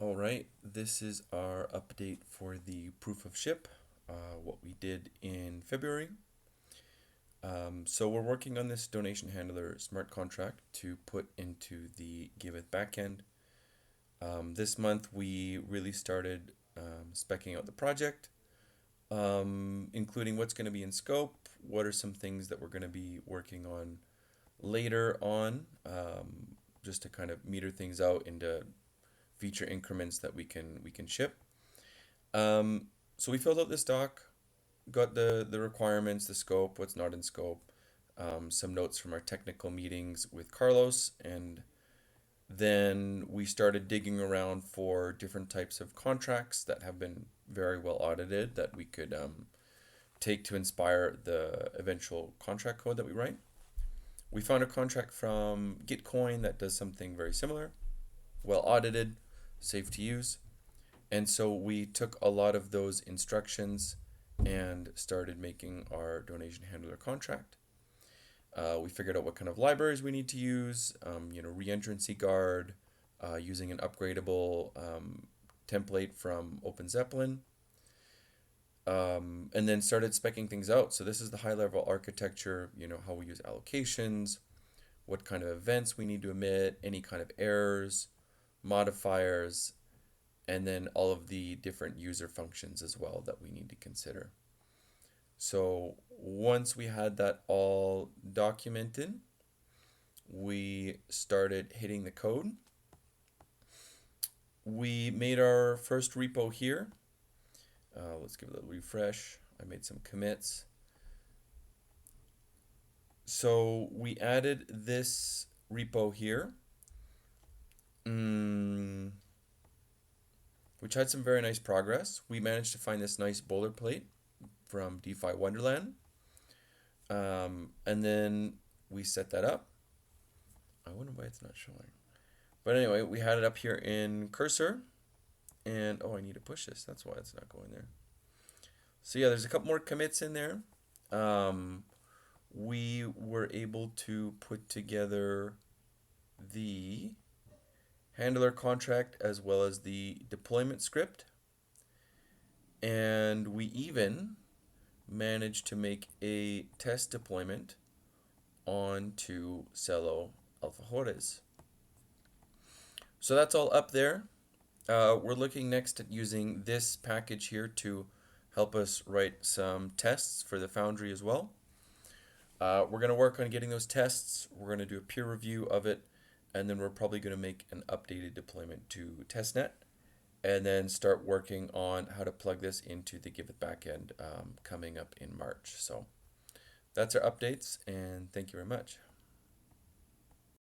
All right, this is our update for the proof of ship, what we did in February. So we're working on this donation handler smart contract to put into the Giveth backend. This month we really started speccing out the project, including what's going to be in scope, what are some things that we're going to be working on later on, just to kind of meter things out into feature increments that we can ship. So we filled out this doc, got the requirements, the scope, what's not in scope, some notes from our technical meetings with Carlos, and then we started digging around for different types of contracts that have been very well audited that we could take to inspire the eventual contract code that we write. We found a contract from Gitcoin that does something very similar, well audited, safe to use. And so we took a lot of those instructions and started making our donation handler contract. We figured out what kind of libraries we need to use, reentrancy guard, using an upgradable template from OpenZeppelin, and then started speccing things out. So this is the high level architecture, how we use allocations, what kind of events we need to emit, any kind of errors, modifiers, and then all of the different user functions as well that we need to consider. So once we had that all documented, we started hitting the code. We made our first repo here. Let's give it a little refresh. I made some commits. So we added this repo here, which had some very nice progress. We managed to find this nice boilerplate from DeFi Wonderland. And then we set that up. I wonder why it's not showing. But anyway, we had it up here in cursor. And I need to push this. That's why it's not going there. So yeah, there's a couple more commits in there. We were able to put together the handler contract as well as the deployment script. And we even managed to make a test deployment onto Celo Alfajores. So that's all up there. We're looking next at using this package here to help us write some tests for the foundry as well. We're going to work on getting those tests. We're going to do a peer review of it, and then we're probably going to make an updated deployment to testnet, and then start working on how to plug this into the Giveth backend coming up in March. So that's our updates, and thank you very much.